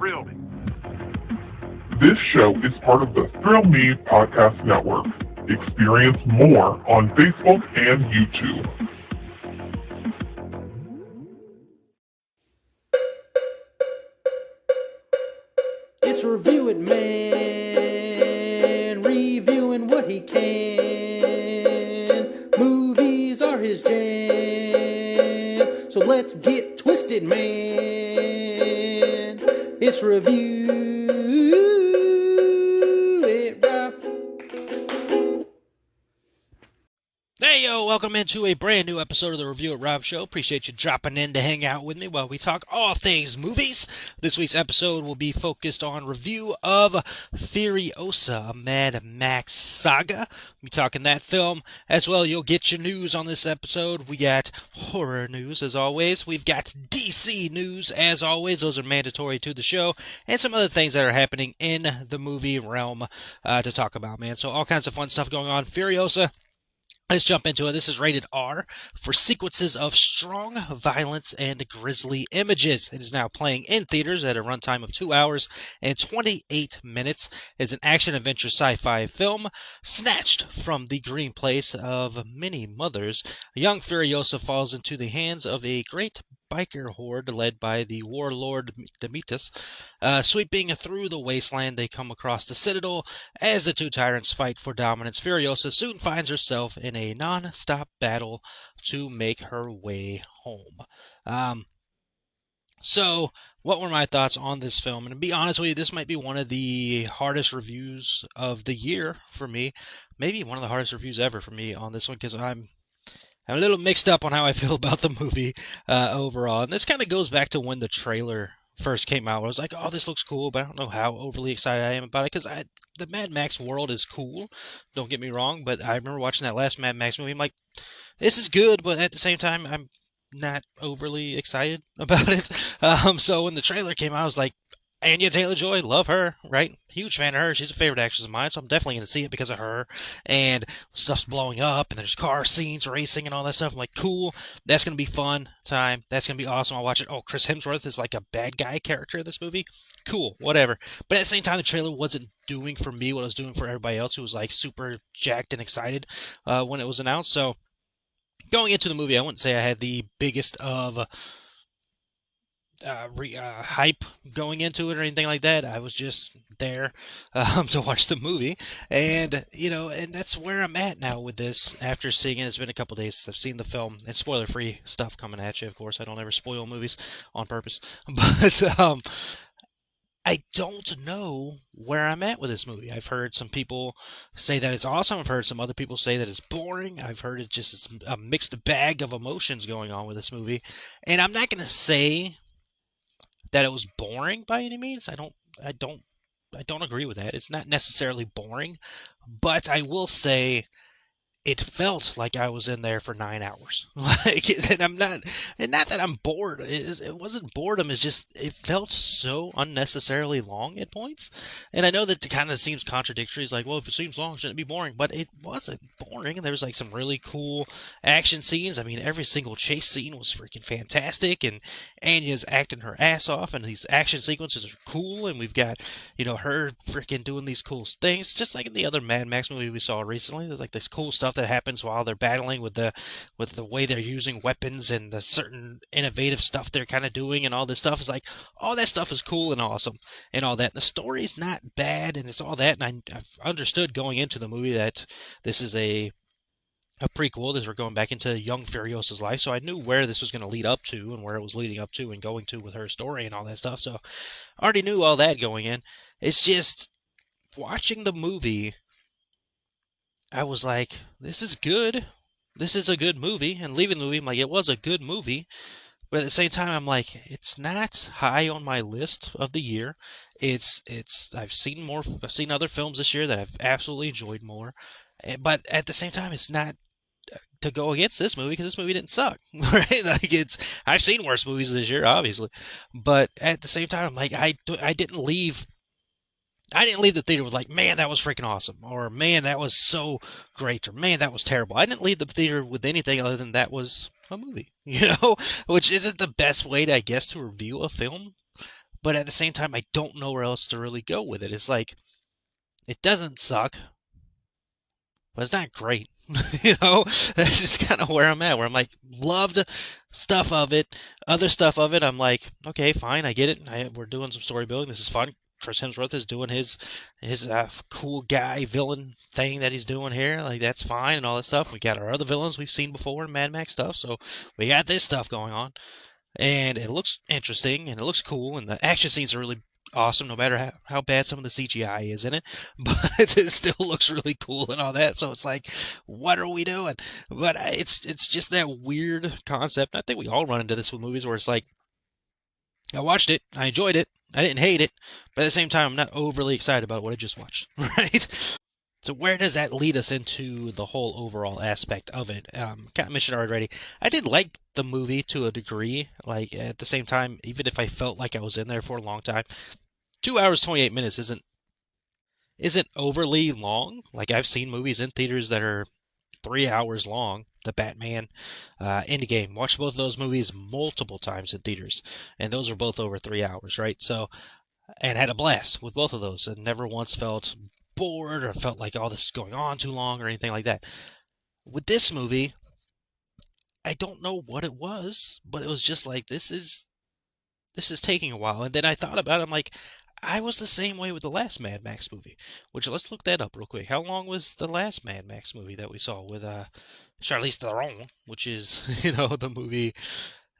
thrill me. This show is part of the Thrill Me Podcast Network. Experience more on Facebook and YouTube. It's Review It Man, reviewing what he can. Movies are his jam, so let's get twisted, man. It's Review It Rob. Hey yo, welcome into a brand new episode of the Review It Rob Show. Appreciate you dropping in to hang out with me while we talk all things movies. This week's episode will be focused on review of Furiosa, a Mad Max Saga. We'll be talking that film as well. You'll get your news on this episode. We got horror news as always. We've got DC news as always. Those are mandatory to the show. And some other things that are happening in the movie realm to talk about, man. So all kinds of fun stuff going on. Furiosa. Let's jump into it. This is rated R for sequences of strong violence and grisly images. It is now playing in theaters at a runtime of 2 hours and 28 minutes. It's an action-adventure sci-fi film snatched from the green place of many mothers. A young Furiosa falls into the hands of a great biker horde led by the warlord Demetus. Sweeping through the wasteland, they come across the Citadel as the two tyrants fight for dominance. Furiosa soon finds herself in a non-stop battle to make her way home. So, what were my thoughts on this film? And to be honest with you, this might be one of the hardest reviews of the year for me. Maybe one of the hardest reviews ever for me on this one, because I'm a little mixed up on how I feel about the movie overall. And this kind of goes back to when the trailer first came out. I was like, oh, this looks cool, but I don't know how overly excited I am about it, because the Mad Max world is cool, don't get me wrong, but I remember watching that last Mad Max movie, I'm like, this is good, but at the same time, I'm not overly excited about it. So when the trailer came out, I was like, Anya Taylor-Joy, love her, right? Huge fan of her. She's a favorite actress of mine, so I'm definitely going to see it because of her. And stuff's blowing up, and there's car scenes, racing, and all that stuff. I'm like, cool. That's going to be fun time. That's going to be awesome. I'll watch it. Oh, Chris Hemsworth is like a bad guy character in this movie. Cool, whatever. But at the same time, the trailer wasn't doing for me what it was doing for everybody else who was like super jacked and excited when it was announced. So going into the movie, I wouldn't say I had the biggest of hype going into it or anything like that. I was just there to watch the movie, and and that's where I'm at now with this after seeing it. It's been a couple days since I've seen the film, and spoiler-free stuff coming at you, of course. I don't ever spoil movies on purpose, but I don't know where I'm at with this movie. I've heard some people say that it's awesome. I've heard some other people say that it's boring. I've heard it just is a mixed bag of emotions going on with this movie, and I'm not going to say that it was boring by any means. I don't agree with that. It's not necessarily boring, but I will say it felt like I was in there for 9 hours. And not that I'm bored. It wasn't boredom. It's just, it felt so unnecessarily long at points. And I know that it kind of seems contradictory. It's like, well, if it seems long, shouldn't it be boring? But it wasn't boring. There was like some really cool action scenes. I mean, every single chase scene was freaking fantastic. And Anya's acting her ass off. And these action sequences are cool. And we've got, her freaking doing these cool things. Just like in the other Mad Max movie we saw recently. There's like this cool stuff that happens while they're battling with the way they're using weapons and the certain innovative stuff they're kind of doing and all this stuff. Is like, all that stuff is cool and awesome and all that. And the story's not bad and it's all that. And I've understood going into the movie that this is a prequel. We're going back into young Furiosa's life, so I knew where this was going to lead up to and where it was leading up to and going to with her story and all that stuff. So I already knew all that going in. It's just watching the movie, I was like, this is good. This is a good movie. And leaving the movie, I'm like, it was a good movie. But at the same time, I'm like, it's not high on my list of the year. I've seen other films this year that I've absolutely enjoyed more. But at the same time, it's not to go against this movie because this movie didn't suck, right? Like I've seen worse movies this year, obviously. But at the same time, I'm like, I didn't leave the theater with like, man, that was freaking awesome, or man, that was so great, or man, that was terrible. I didn't leave the theater with anything other than that was a movie, which isn't the best way to, I guess, to review a film. but at the same time, I don't know where else to really go with it. It's like, it doesn't suck, but it's not great. That's just kind of where I'm at. Where I'm like, loved stuff of it, other stuff of it. I'm like, okay, fine, I get it. We're doing some story building. This is fun. Chris Hemsworth is doing his cool guy villain thing that he's doing here. Like, that's fine and all that stuff. We got our other villains we've seen before in Mad Max stuff, so we got this stuff going on, and it looks interesting and it looks cool, and the action scenes are really awesome, no matter how bad some of the CGI is in it, but it still looks really cool and all that. So it's like, what are we doing? But it's just that weird concept. I think we all run into this with movies where it's like, I watched it, I enjoyed it, I didn't hate it, but at the same time, I'm not overly excited about what I just watched, right? So where does that lead us into the whole overall aspect of it? Kind of mentioned already. I did like the movie to a degree. Like, at the same time, even if I felt like I was in there for a long time, 2 hours 28 minutes isn't overly long. Like, I've seen movies in theaters that are 3 hours long. The Batman, Endgame. Watched both of those movies multiple times in theaters, and those were both over 3 hours, right? So, and had a blast with both of those, and never once felt bored or felt like, oh, this is going on too long or anything like that. With this movie, I don't know what it was, but it was just like, this is taking a while. And then I thought about it, I'm like, I was the same way with the last Mad Max movie. Which, let's look that up real quick. How long was the last Mad Max movie that we saw with Charlize Theron, which is the movie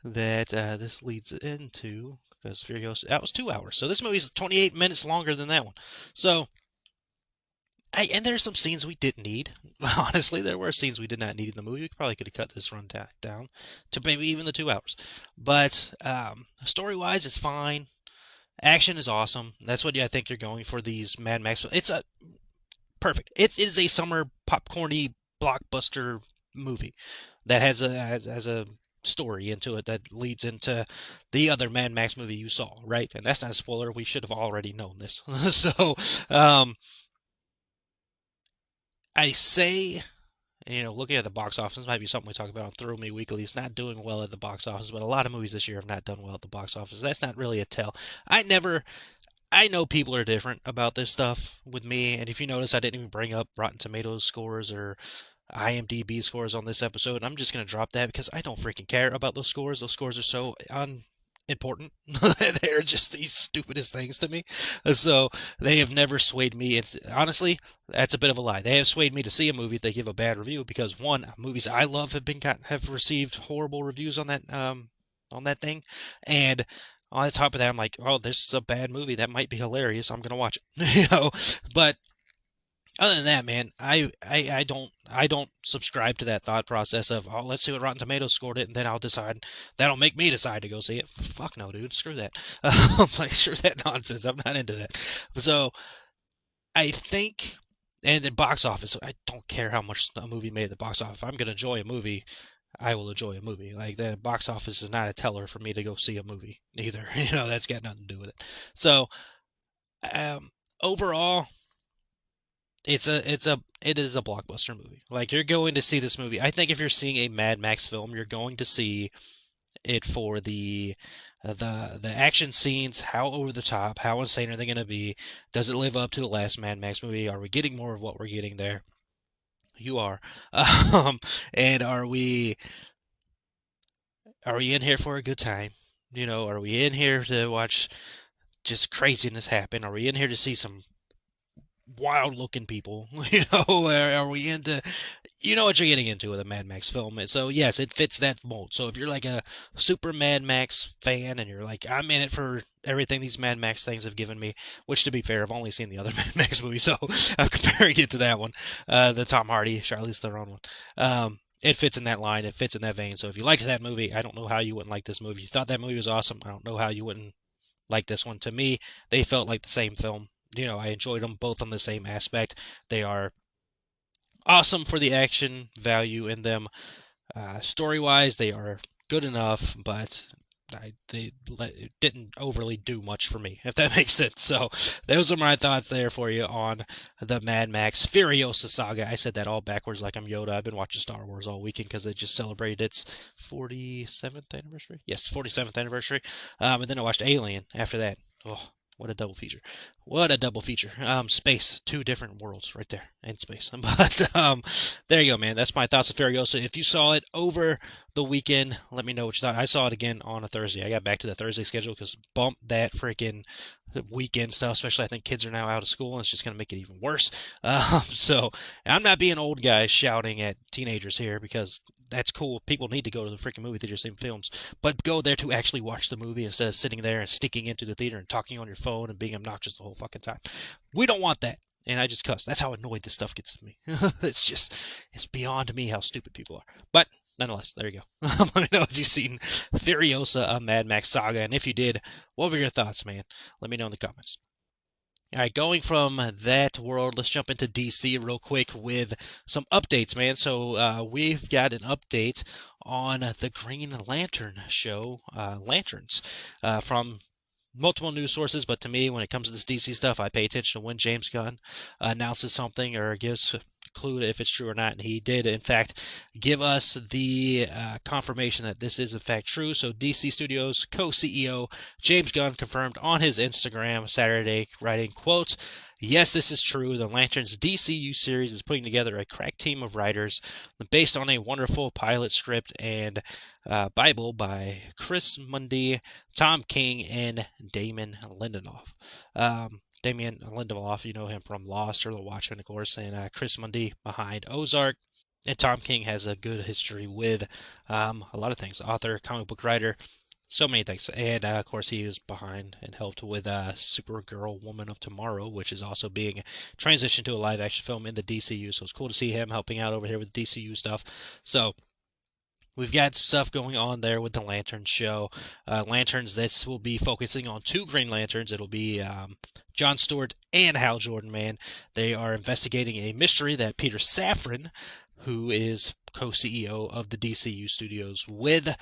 that this leads into, because Furiosa, that was 2 hours. So this movie's 28 minutes longer than that one. So, and there's some scenes we didn't need. Honestly, there were scenes we did not need in the movie. We probably could have cut this run down to maybe even the 2 hours. But story-wise, it's fine. Action is awesome. That's what I think you're going for these Mad Max. It's a perfect. It is a summer popcorny blockbuster movie that has a story into it that leads into the other Mad Max movie you saw, right? And that's not a spoiler. We should have already known this. So, I say, looking at the box office, this might be something we talk about on Throw Me Weekly. It's not doing well at the box office, but a lot of movies this year have not done well at the box office. That's not really a tell. I know people are different about this stuff with me, and if you notice, I didn't even bring up Rotten Tomatoes scores or IMDb scores on this episode. I'm just going to drop that because I don't freaking care about those scores. Those scores are so unimportant. They're just the stupidest things to me. So they have never swayed me. Honestly, that's a bit of a lie. They have swayed me to see a movie if they give a bad review, because one, movies I love have received horrible reviews on that thing, and on the top of that, I'm like, oh, this is a bad movie. That might be hilarious. I'm gonna watch it. But other than that, man, I don't subscribe to that thought process of, oh, let's see what Rotten Tomatoes scored it, and then I'll decide. That'll make me decide to go see it. Fuck no, dude. Screw that. Like, screw that nonsense. I'm not into that. So I think, and the box office, I don't care how much a movie made at the box office. If I'm gonna enjoy a movie, I will enjoy a movie. Like, the box office is not a teller for me to go see a movie either. That's got nothing to do with it. So, overall, it is a blockbuster movie. Like, you're going to see this movie. I think if you're seeing a Mad Max film, you're going to see it for the action scenes. How over the top, how insane are they going to be? Does it live up to the last Mad Max movie? Are we getting more of what we're getting there? You are. And are we in here for a good time? Are we in here to watch just craziness happen? Are we in here to see some wild looking people? Are we into, what you're getting into with a Mad Max film? So yes, it fits that mold. So if you're like a super Mad Max fan and you're like, I'm in it for everything these Mad Max things have given me, which, to be fair, I've only seen the other Mad Max movie, so I'm comparing it to that one, the Tom Hardy, Charlize Theron one. It fits in that line. It fits in that vein. So if you liked that movie, I don't know how you wouldn't like this movie. If you thought that movie was awesome, I don't know how you wouldn't like this one. To me, they felt like the same film. I enjoyed them both on the same aspect. They are awesome for the action value in them. Story-wise, they are good enough, but they didn't overly do much for me, if that makes sense. So those are my thoughts there for you on the Mad Max Furiosa saga. I said that all backwards like I'm Yoda. I've been watching Star Wars all weekend because they just celebrated its 47th anniversary. Yes, 47th anniversary. And then I watched Alien after that. Oh, what a double feature. What a double feature. Space, two different worlds right there in space. But there you go, man. That's my thoughts of Furiosa. If you saw it over the weekend, let me know what you thought. I saw it again on a Thursday. I got back to the Thursday schedule because bump that freaking weekend stuff, especially I think kids are now out of school and it's just going to make it even worse. So I'm not being old guys shouting at teenagers here because that's cool. People need to go to the freaking movie theater, same films, but go there to actually watch the movie instead of sitting there and sticking into the theater and talking on your phone and being obnoxious the whole fucking time. We don't want that. And I just cuss. That's how annoyed this stuff gets to me. It's beyond me how stupid people are. But nonetheless, there you go. Let me know if you've seen Furiosa, a Mad Max saga, and if you did, what were your thoughts, man? Let me know in the comments. All right, going from that world, let's jump into DC real quick with some updates, man. So we've got an update on the Green Lantern show, Lanterns, from multiple news sources. But to me, when it comes to this DC stuff, I pay attention to when James Gunn announces something or gives a clue to if it's true or not. And he did, in fact, give us the confirmation that this is in fact true. So DC Studios co-CEO James Gunn confirmed on his Instagram Saturday, writing, quote, "Yes, this is true. The Lanterns DCU series is putting together a crack team of writers based on a wonderful pilot script and Bible by Chris Mundy, Tom King, and Damon Lindelof. Damien Lindelof, you know him from Lost or The Watchmen, of course, and Chris Mundy behind Ozark. And Tom King has a good history with a lot of things. Author, comic book writer, so many things. And of course, he was behind and helped with Supergirl Woman of Tomorrow, which is also being transitioned to a live action film in the DCU. So it's cool to see him helping out over here with DCU stuff. So we've got stuff going on there with the Lantern show. Lanterns, this will be focusing on two Green Lanterns. It'll be John Stewart and Hal Jordan, man. They are investigating a mystery that Peter Safran, who is co-CEO of the DCU studios with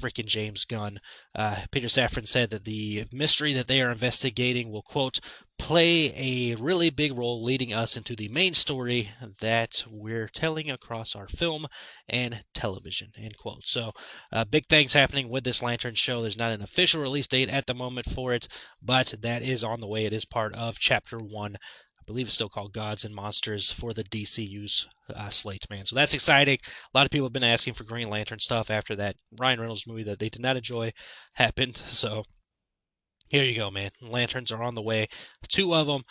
freaking James Gunn. Peter Safran said that the mystery that they are investigating will, quote, play a really big role leading us into the main story that we're telling across our film and television, end quote. So big things happening with this Lantern show. There's not an official release date at the moment for it, but that is on the way. It is part of Chapter 1. I believe it's still called Gods and Monsters for the DCU's slate, man. So that's exciting. A lot of people have been asking for Green Lantern stuff after that Ryan Reynolds movie that they did not enjoy happened. So here you go, man. Lanterns are on the way. Two of them,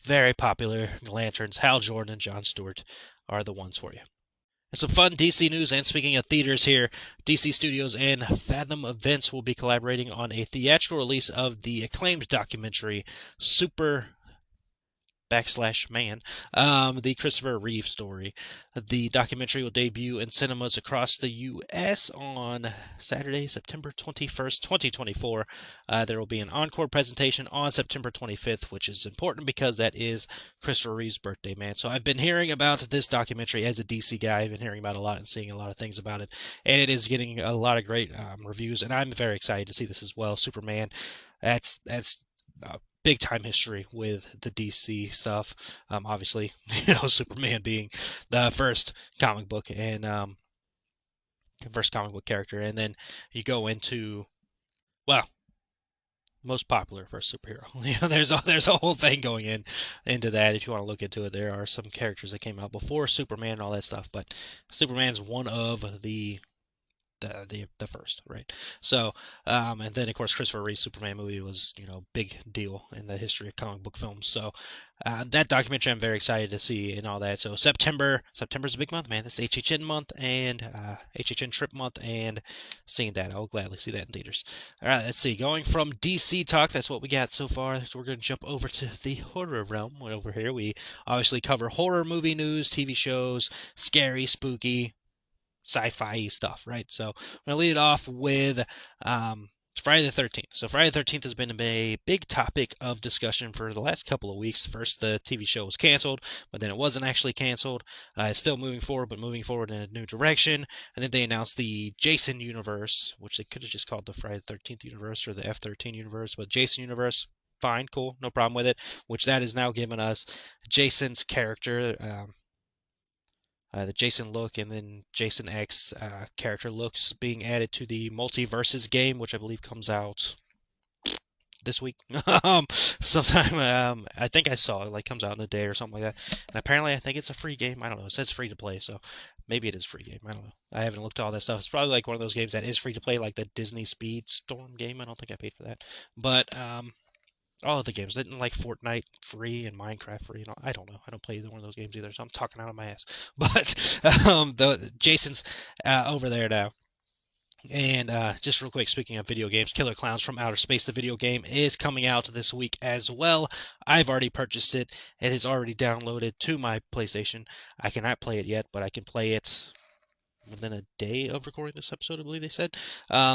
very popular Lanterns. Hal Jordan and John Stewart are the ones for you. And some fun DC news, and speaking of theaters here, DC Studios and Fathom Events will be collaborating on a theatrical release of the acclaimed documentary Super /Man, the Christopher Reeve story. The documentary will debut in cinemas across the U.S. on Saturday, September 21st, 2024. There will be an encore presentation on September 25th, which is important because that is Christopher Reeve's birthday, man. So I've been hearing about this documentary as a DC guy. I've been hearing about it a lot and seeing a lot of things about it, and it is getting a lot of great reviews, and I'm very excited to see this as well. Superman, that's big time history with the DC stuff. Obviously, Superman being the first comic book and first comic book character, and then you go into, well, most popular first superhero. There's a whole thing going into that. If you want to look into it, there are some characters that came out before Superman and all that stuff, but Superman's one of the first, right? So, and then of course Christopher Reeve's Superman movie was, big deal in the history of comic book films. So, that documentary I'm very excited to see and all that. So September's a big month, man. This HHN month and HHN trip month, and seeing that, I'll gladly see that in theaters. All right, let's see. Going from DC talk, that's what we got so far. So we're going to jump over to the horror realm. Over here, we obviously cover horror movie news, TV shows, scary, spooky, sci-fi stuff, right? So I'm going to lead it off with Friday the 13th. So Friday the 13th has been a big topic of discussion for the last couple of weeks. First, the TV show was canceled, but then it wasn't actually canceled. It's still moving forward, but moving forward in a new direction. And then they announced the Jason universe, which they could have just called the Friday the 13th universe or the F-13 universe, but Jason universe, fine, cool, no problem with it, which that is now giving us Jason's character, the Jason look, and then Jason X character looks being added to the Multiverses game, which I believe comes out this week. Sometime I think I saw it like comes out in a day or something like that. And apparently I think it's a free game. I don't know. It says free to play, so maybe it is a free game. I don't know. I haven't looked at all that stuff. It's probably like one of those games that is free to play, like the Disney Speed Storm game. I don't think I paid for that, but all of the games. Didn't like Fortnite free and Minecraft free. I don't know. I don't play either one of those games either, so I'm talking out of my ass. But the Jason's over there now. And just real quick, speaking of video games, Killer Clowns from Outer Space, the video game, is coming out this week as well. I've already purchased it. It is already downloaded to my PlayStation. I cannot play it yet, but I can play it within a day of recording this episode, I believe they said.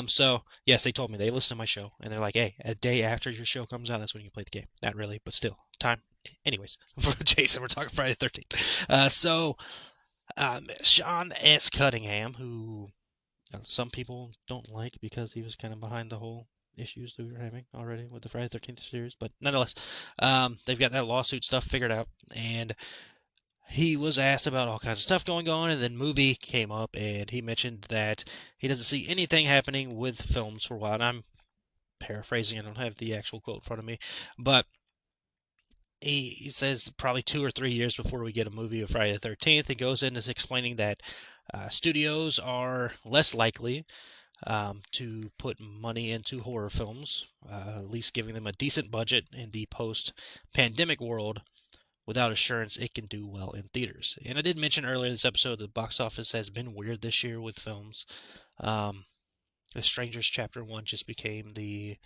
So, yes, they told me. They listened to my show, and they're like, hey, a day after your show comes out, that's when you play the game. Not really, but still, time. Anyways, for Jason, we're talking Friday the 13th. Sean S. Cunningham, who some people don't like because he was kind of behind the whole issues that we were having already with the Friday the 13th series. But nonetheless, they've got that lawsuit stuff figured out. And he was asked about all kinds of stuff going on. And then movie came up. And he mentioned that he doesn't see anything happening with films for a while. And I'm paraphrasing. I don't have the actual quote in front of me. But he says probably 2 or 3 years before we get a movie of Friday the 13th. He goes into explaining that studios are less likely to put money into horror films, at least giving them a decent budget in the post-pandemic world without assurance it can do well in theaters. And I did mention earlier in this episode the box office has been weird this year with films. The Strangers Chapter 1 just became the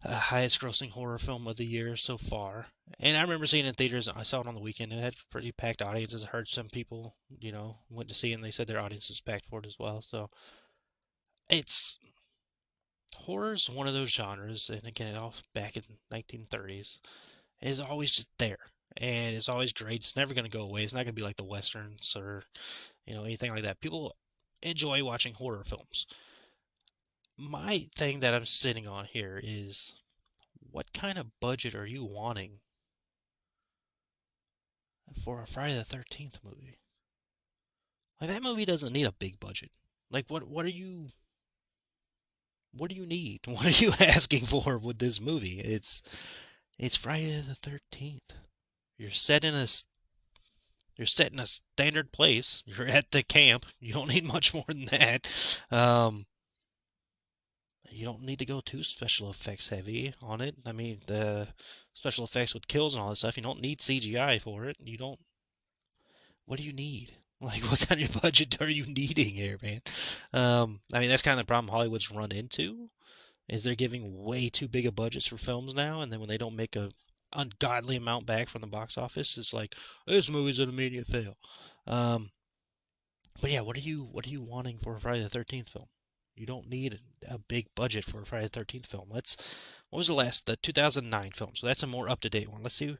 highest grossing horror film of the year so far. And I remember seeing it in theaters. I saw it on the weekend. It had pretty packed audiences. I heard some people, went to see it and they said their audience was packed for it as well. So it's horror's one of those genres, and again, all back in 1930s, is always just there. And it's always great. It's never going to go away. It's not going to be like the westerns or, anything like that. People enjoy watching horror films. My thing that I'm sitting on here is, what kind of budget are you wanting for a Friday the 13th movie? Like, that movie doesn't need a big budget. Like, what do you need? What are you asking for with this movie? It's Friday the 13th. You're set in a standard place. You're at the camp. You don't need much more than that. You don't need to go too special effects heavy on it. I mean, the special effects with kills and all that stuff, you don't need CGI for it. What do you need? Like, what kind of budget are you needing here, man? I mean, that's kind of the problem Hollywood's run into, is they're giving way too big of budgets for films now, and then when they don't make a ungodly amount back from the box office, it's like, this movie's an immediate fail. But yeah, what are you wanting for a Friday the 13th film? You don't need a big budget for a Friday the 13th film. What was the 2009 film? So that's a more up-to-date one. Let's see,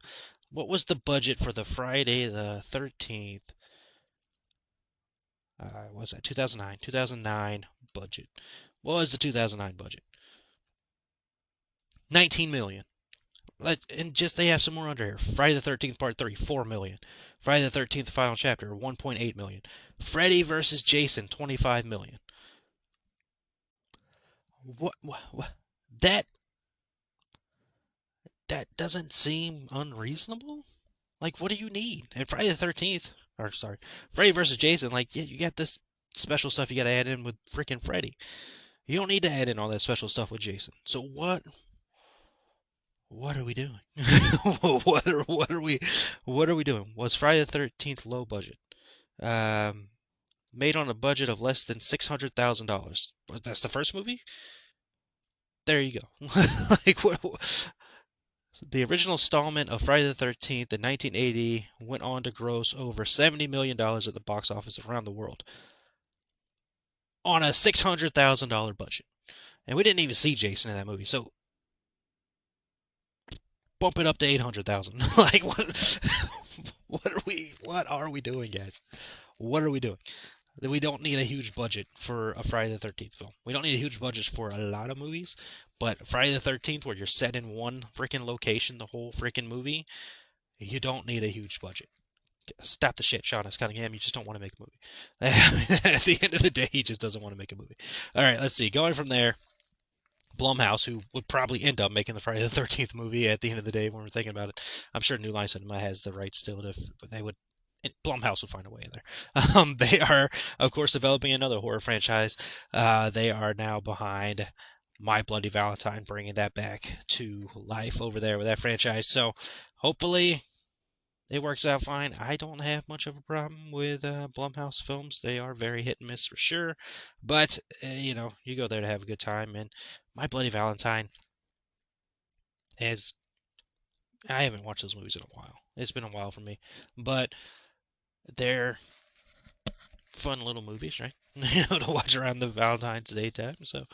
what was the budget for the Friday the 13th? What was that 2009? 2009 budget. What was the 2009 budget? 19 million. And just they have some more under here. Friday the 13th Part 3, 4 million. Friday the 13th Final Chapter, 1.8 million. Freddy vs. Jason, 25 million. What? That doesn't seem unreasonable. Like, what do you need? And Friday the 13th, or sorry, Freddy vs. Jason, like, yeah, you got this special stuff you got to add in with freaking Freddy. You don't need to add in all that special stuff with Jason. So what are we doing? what are we doing? Was Friday the 13th low budget? Made on a budget of less than $600,000. That's the first movie? There you go. Like, the original installment of Friday the 13th in 1980 went on to gross over $70 million at the box office around the world on a $600,000 budget. And we didn't even see Jason in that movie, so bump it up to 800,000. Like, what are we doing, guys? What are we doing? We don't need a huge budget for a Friday the 13th film. We don't need a huge budget for a lot of movies, but Friday the 13th, where you're set in one freaking location the whole freaking movie, you don't need a huge budget. Stop the shit, Sean S. Cunningham. You just don't want to make a movie. At the end of the day, he just doesn't want to make a movie. All right, let's see. Going from there, Blumhouse, who would probably end up making the Friday the 13th movie at the end of the day when we're thinking about it. I'm sure New Line Cinema has the rights still to, but they would. Blumhouse would find a way in there. They are, of course, developing another horror franchise. They are now behind My Bloody Valentine, bringing that back to life over there with that franchise. So hopefully it works out fine. I don't have much of a problem with Blumhouse films. They are very hit and miss for sure. But, you go there to have a good time. And My Bloody Valentine, as I haven't watched those movies in a while. It's been a while for me. But they're fun little movies, right? To watch around the Valentine's Day time. So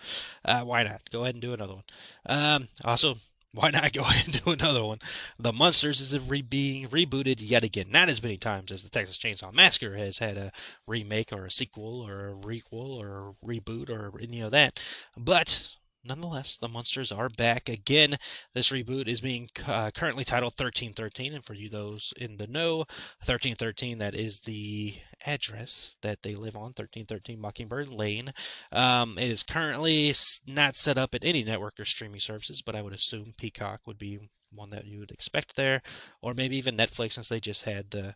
why not? Go ahead and do another one. Also, why not go ahead and do another one? The Munsters is being rebooted yet again. Not as many times as the Texas Chainsaw Massacre has had a remake or a sequel or a requel or a reboot or any of that. But nonetheless, the Munsters are back again. This reboot is being currently titled 1313, and for you those in the know, 1313, that is the address that they live on, 1313 Mockingbird Lane. It is currently not set up at any network or streaming services, but I would assume Peacock would be one that you would expect there, or maybe even Netflix, since they just had the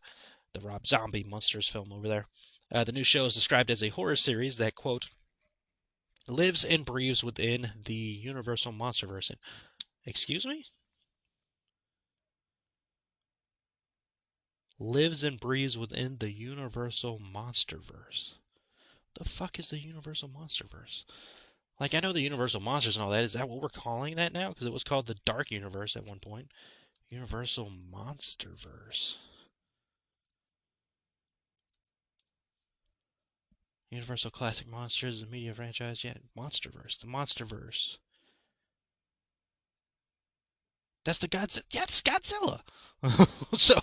Rob Zombie Monsters film over there. The new show is described as a horror series that, quote, lives and breathes within the Universal Monsterverse. Excuse me? Lives and breathes within the Universal Monsterverse. The fuck is the Universal Monsterverse? Like, I know the Universal Monsters and all that. Is that what we're calling that now? Because it was called the Dark Universe at one point. Universal Monsterverse. Universal Classic Monsters, the media franchise. Yeah, Monsterverse. The Monsterverse. That's the Godzilla. Yeah, it's Godzilla. So,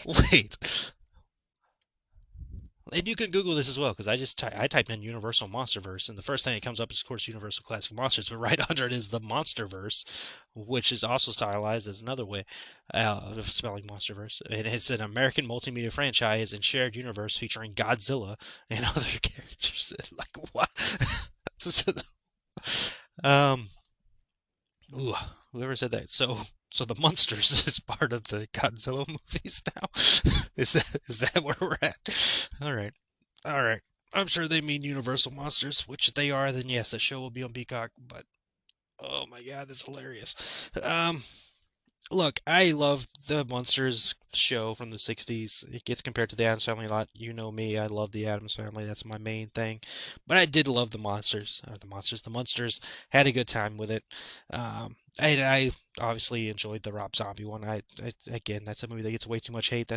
wait. And you can Google this as well, because I typed in Universal Monsterverse, and the first thing that comes up is, of course, Universal Classic Monsters, but right under it is the Monsterverse, which is also stylized as another way of spelling Monsterverse. And it's an American multimedia franchise and shared universe featuring Godzilla and other characters. Like, what? um, ooh, whoever said that. So the Munsters is part of the Godzilla movies now. Is that where we're at? All right, all right. I'm sure they mean Universal Monsters, which if they are, then yes, that show will be on Peacock. But oh my God, that's hilarious. Look, I love the Monsters show from the 60s. It gets compared to the Addams Family a lot. You know me, I love the Addams Family. That's my main thing. But I did love the Monsters. The Monsters. Had a good time with it. I obviously enjoyed the Rob Zombie one. Again, that's a movie that gets way too much hate.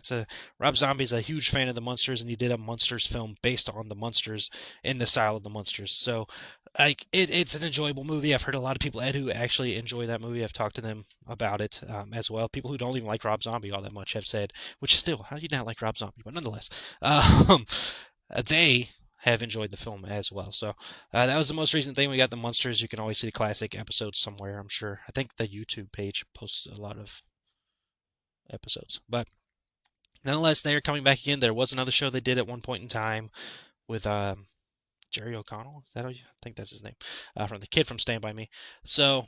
Rob Zombie's a huge fan of the Monsters, and he did a Monsters film based on the Monsters in the style of the Monsters. So it's an enjoyable movie. I've heard a lot of people who actually enjoy that movie. I've talked to them about it as well. People who don't even like Rob Zombie all that much have said, which is still, how do you not like Rob Zombie? But nonetheless, they have enjoyed the film as well. So that was the most recent thing. We got the Monsters. You can always see the classic episodes somewhere, I'm sure. I think the YouTube page posts a lot of episodes. But nonetheless, they are coming back again. There was another show they did at one point in time with Jerry O'Connell. Is that how I think that's his name? From the kid from Stand By Me. So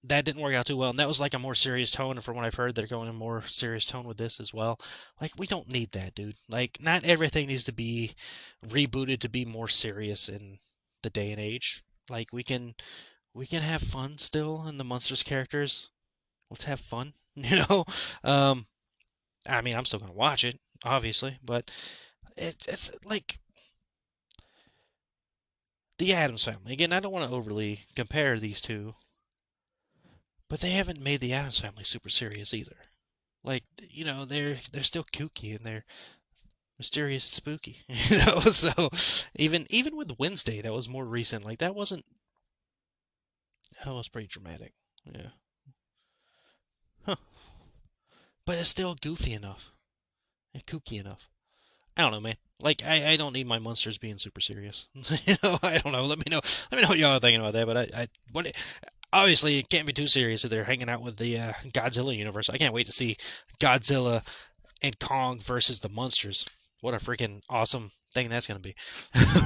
that didn't work out too well, and that was like a more serious tone. And from what I've heard, they're going in a more serious tone with this as well. Like, we don't need that, dude. Like, not everything needs to be rebooted to be more serious in the day and age. Like, we can have fun still in the Monsters characters. Let's have fun, you know. I mean, I'm still gonna watch it, obviously, but it's like the Addams Family. Again, I don't want to overly compare these two, but they haven't made the Addams Family super serious either. Like, they're still kooky and they're mysterious and spooky, So even with Wednesday, that was more recent. Like, that was pretty dramatic. Yeah. Huh. But it's still goofy enough and kooky enough. I don't know, man. Like, I don't need my monsters being super serious. I don't know. Let me know. Let me know what y'all are thinking about that. But obviously, it can't be too serious if they're hanging out with the Godzilla universe. I can't wait to see Godzilla and Kong versus the monsters. What a freaking awesome thing that's going to be.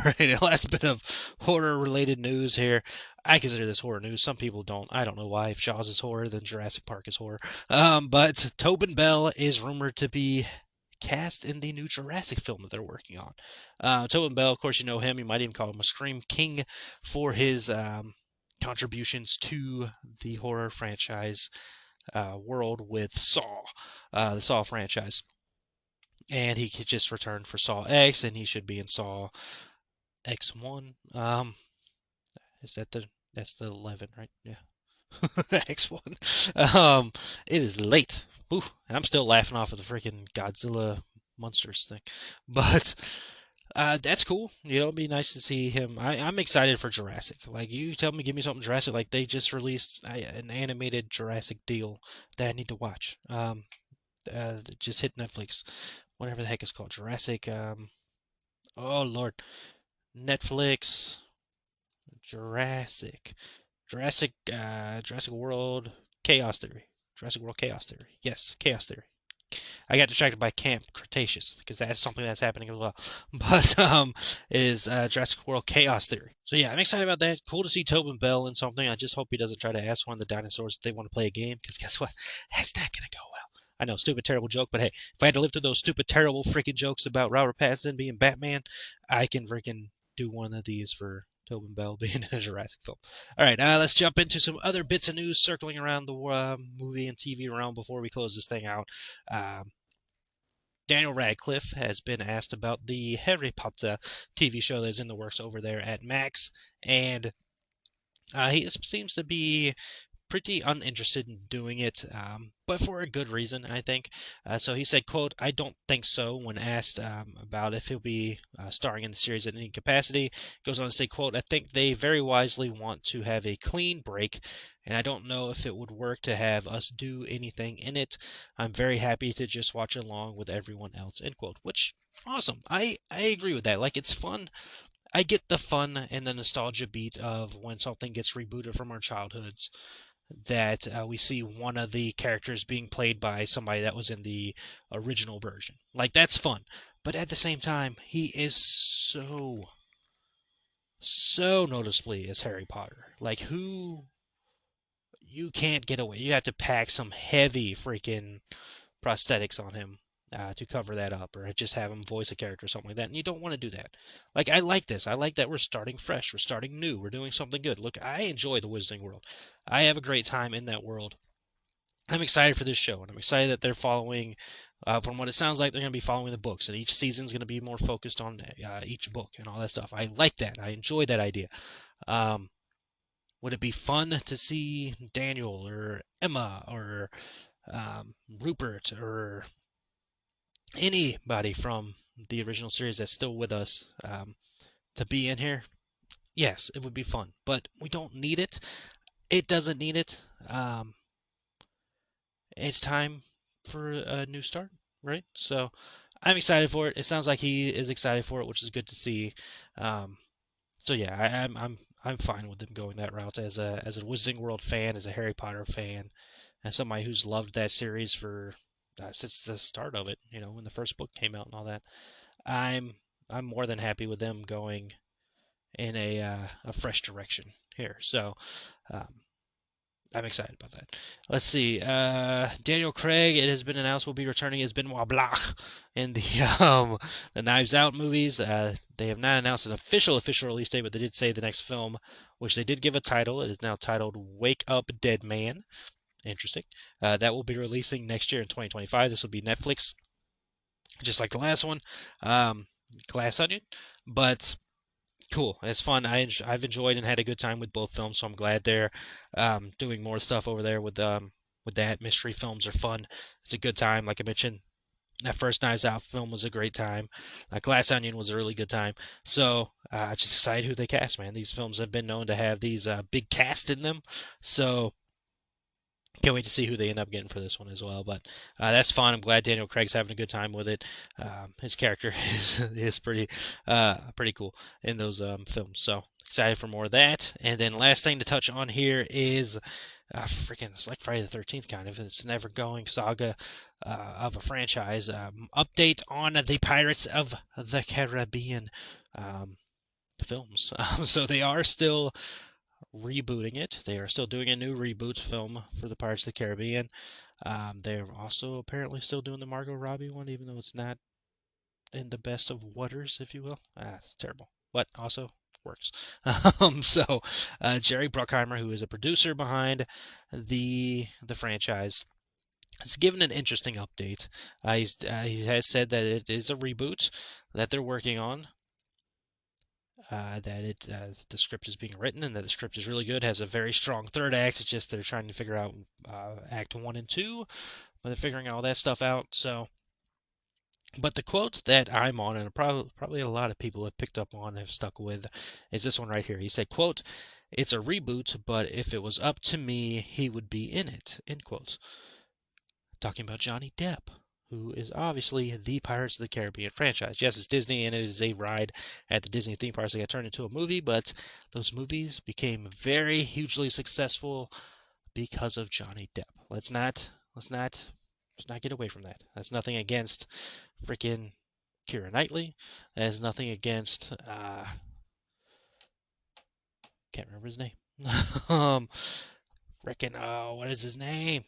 Right, the last bit of horror-related news here. I consider this horror news. Some people don't. I don't know why. If Jaws is horror, then Jurassic Park is horror. But Tobin Bell is rumored to be cast in the new Jurassic film that they're working on. Tobin Bell, of course, you know him. You might even call him a Scream King for his contributions to the horror franchise world with Saw, the Saw franchise. And he could just return for Saw X, and he should be in Saw X1. Is that that's the 11, right? Yeah. X1. It is late. Ooh, and I'm still laughing off of the freaking Godzilla monsters thing. But that's cool. You know, it'd be nice to see him. I'm excited for Jurassic. Like, you tell me, give me something Jurassic. Like, they just released an animated Jurassic deal that I need to watch. Just hit Netflix. Whatever the heck it's called. Jurassic. Oh, Lord. Netflix. Jurassic World Chaos Theory. Jurassic World Chaos Theory. Yes, Chaos Theory. I got distracted by Camp Cretaceous because that's something that's happening as well. But it is Jurassic World Chaos Theory. So yeah, I'm excited about that. Cool to see Tobin Bell in something. I just hope he doesn't try to ask one of the dinosaurs if they want to play a game, because guess what? That's not gonna go well. I know, stupid, terrible joke, but hey, if I had to live through those stupid, terrible freaking jokes about Robert Pattinson being Batman, I can freaking do one of these for Tobin Bell being in a Jurassic film. All right, let's jump into some other bits of news circling around the movie and TV realm before we close this thing out. Daniel Radcliffe has been asked about the Harry Potter TV show that's in the works over there at Max, and he seems to be pretty uninterested in doing it, but for a good reason, I think. So he said, quote, "I don't think so," when asked about if he'll be starring in the series in any capacity. Goes on to say, quote, "I think they very wisely want to have a clean break, and I don't know if it would work to have us do anything in it. I'm very happy to just watch along with everyone else," end quote. Which, awesome. I agree with that. Like, it's fun. I get the fun and the nostalgia beat of when something gets rebooted from our childhoods, that we see one of the characters being played by somebody that was in the original version. Like, that's fun. But at the same time, he is so noticeably as Harry Potter. Like, who, you can't get away. You have to pack some heavy freaking prosthetics on him to cover that up, or just have him voice a character or something like that. And you don't want to do that. Like, I like this. I like that we're starting fresh. We're starting new. We're doing something good. Look, I enjoy the Wizarding World. I have a great time in that world. I'm excited for this show, and I'm excited that they're following, from what it sounds like, they're going to be following the books, and each season's going to be more focused on each book and all that stuff. I like that. I enjoy that idea. Would it be fun to see Daniel or Emma or Rupert or anybody from the original series that's still with us to be in here? Yes, it would be fun, but we don't need it. It doesn't need it. It's time for a new start, right? So I'm excited for it. It sounds like he is excited for it, which is good to see. So yeah, I'm fine with them going that route as a Wizarding World fan, as a Harry Potter fan, and somebody who's loved that series for since the start of it. You know, when the first book came out and all that. I'm more than happy with them going in a fresh direction here. So I'm excited about that. Let's see. Daniel Craig, it has been announced, will be returning as Benoit Blanc in the Knives Out movies. They have not announced an official release date, but they did say the next film, which they did give a title. It is now titled Wake Up Dead Man. Interesting. That will be releasing next year in 2025. This will be Netflix, just like the last one. Glass Onion, but cool. It's fun. I've enjoyed and had a good time with both films, so I'm glad they're doing more stuff over there with that. Mystery films are fun. It's a good time. Like I mentioned, that first Knives Out film was a great time. Glass Onion was a really good time. So just excited who they cast, man. These films have been known to have these big cast in them, so can't wait to see who they end up getting for this one as well. But that's fun. I'm glad Daniel Craig's having a good time with it. His character is pretty cool in those films. So excited for more of that. And then last thing to touch on here is freaking, it's like Friday the 13th kind of. It's an ever-going saga of a franchise. Update on the Pirates of the Caribbean um, films. So they are still rebooting it. They are still doing a new reboot film for the Pirates of the Caribbean. They're also apparently still doing the Margot Robbie one, even though it's not in the best of waters, if you will. It's terrible, but also works. Jerry Bruckheimer, who is a producer behind the franchise, has given an interesting update. He has said that it is a reboot that they're working on. The script is being written and that the script is really good. Has a very strong third act. It's just they're trying to figure out act 1 and 2, but they're figuring all that stuff out. So, but the quote that I'm on, and probably a lot of people have picked up on and have stuck with, is this one right here. He said, quote, "It's a reboot, but if it was up to me, he would be in it," end quote. Talking about Johnny Depp, who is obviously the Pirates of the Caribbean franchise. Yes, it's Disney, and it is a ride at the Disney theme parks that got turned into a movie, but those movies became very hugely successful because of Johnny Depp. Let's not get away from that. That's nothing against freaking Keira Knightley. That is nothing against can't remember his name. What is his name?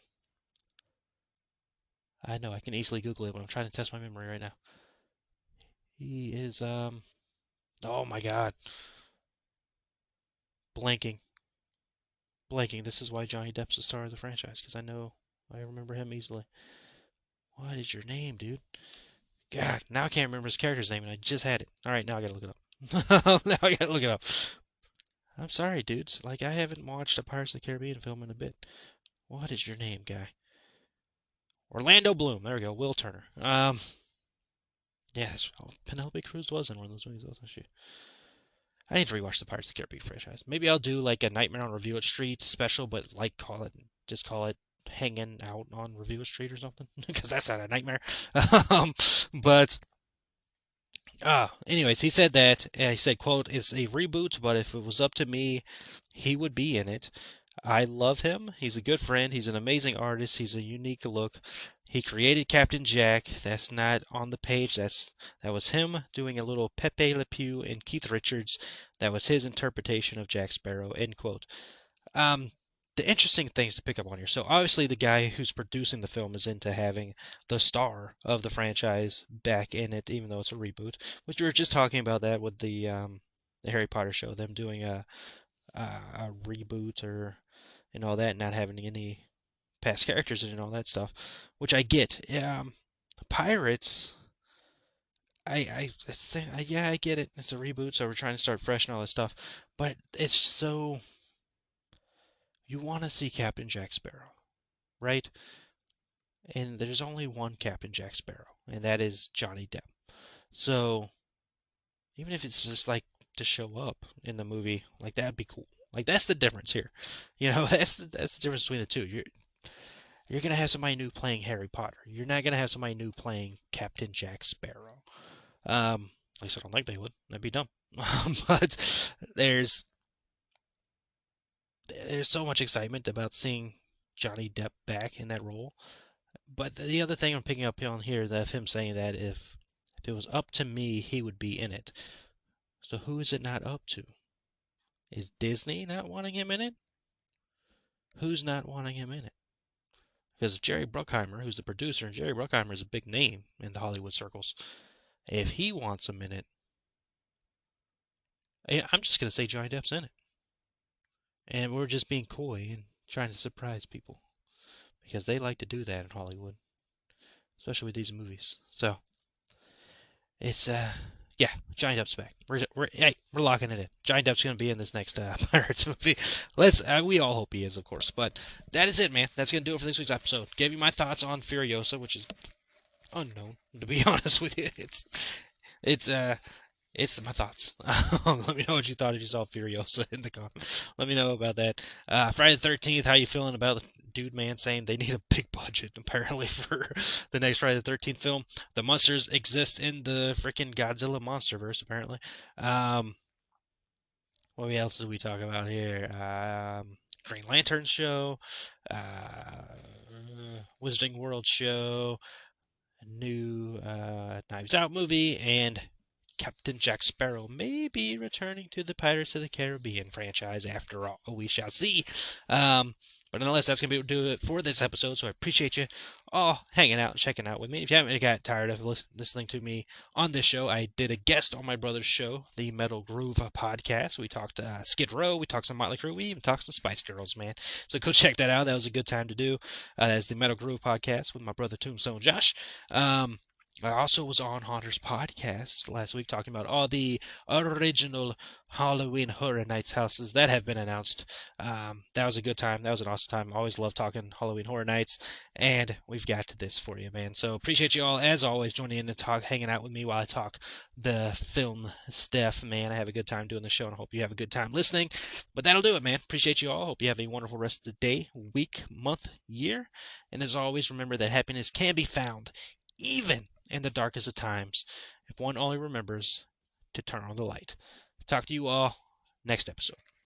I know I can easily Google it, but I'm trying to test my memory right now. He is oh my god. Blanking. This is why Johnny Depp's the star of the franchise, because I remember him easily. What is your name, dude? God, now I can't remember his character's name, and I just had it. Alright, now I gotta look it up. Now I gotta look it up. I'm sorry, dudes. Like, I haven't watched a Pirates of the Caribbean film in a bit. What is your name, guy? Orlando Bloom. There we go. Will Turner. Yeah, Penelope Cruz was in one of those movies, wasn't she? I need to rewatch the Pirates of the Caribbean franchise. Maybe I'll do like a Nightmare on Review Street special, but like call it hanging out on Review Street or something, because that's not a nightmare. um, but anyways, he said that he said, "quote It's a reboot, but if it was up to me, he would be in it. I love him. He's a good friend. He's an amazing artist. He's a unique look. He created Captain Jack. That's not on the page. That was him doing a little Pepe Le Pew and Keith Richards. That was his interpretation of Jack Sparrow." End quote. Um, the interesting things to pick up on here. So obviously the guy who's producing the film is into having the star of the franchise back in it, even though it's a reboot. Which we were just talking about that with the Harry Potter show, them doing a reboot or and all that, not having any past characters and all that stuff, which I get. Pirates, yeah, I get it. It's a reboot, so we're trying to start fresh and all that stuff. But it's so you want to see Captain Jack Sparrow, right? And there's only one Captain Jack Sparrow, and that is Johnny Depp. So even if it's just like to show up in the movie, like that'd be cool. Like that's the difference here. That's the difference between the two. You're gonna have somebody new playing Harry Potter. You're not gonna have somebody new playing Captain Jack Sparrow. At least I don't think they would. That'd be dumb. But there's so much excitement about seeing Johnny Depp back in that role. But the other thing I'm picking up on here, that him saying that if it was up to me, he would be in it. So who is it not up to? Is Disney not wanting him in it? Who's not wanting him in it? Because Jerry Bruckheimer, who's the producer, and Jerry Bruckheimer is a big name in the Hollywood circles, if he wants him in it, I'm just going to say Johnny Depp's in it. And we're just being coy and trying to surprise people. Because they like to do that in Hollywood. Especially with these movies. So, it's, yeah, Johnny Depp's back. We're locking it in. Johnny Depp's going to be in this next Pirates movie. We all hope he is, of course. But that is it, man. That's going to do it for this week's episode. Gave you my thoughts on Furiosa, which is unknown, to be honest with you. It's my thoughts. Let me know what you thought if you saw Furiosa in the comments. Let me know about that. Friday the 13th, how you feeling about the dude man saying they need a big budget, apparently, for the next Friday the 13th film. The monsters exist in the freaking Godzilla Monsterverse, apparently. What else did we talk about here? Green Lantern show, Wizarding World show, new Knives Out movie, and Captain Jack Sparrow may be returning to the Pirates of the Caribbean franchise after all. We shall see. But nonetheless, that's going to do it for this episode. So I appreciate you all hanging out and checking out with me. If you haven't got tired of listening to me on this show, I did a guest on my brother's show, the Metal Groove podcast. We talked Skid Row, we talked some Motley Crue, we even talked some Spice Girls, man. So go check that out. That was a good time to do. That's the Metal Groove podcast with my brother Tombstone Josh. I also was on Haunter's podcast last week talking about all the original Halloween Horror Nights houses that have been announced. That was a good time. That was an awesome time. I always love talking Halloween Horror Nights, and we've got this for you, man. So appreciate you all, as always, joining in and hanging out with me while I talk the film stuff, man. I have a good time doing the show, and I hope you have a good time listening. But that'll do it, man. Appreciate you all. Hope you have a wonderful rest of the day, week, month, year. And as always, remember that happiness can be found even in the darkest of times, if one only remembers to turn on the light. Talk to you all next episode.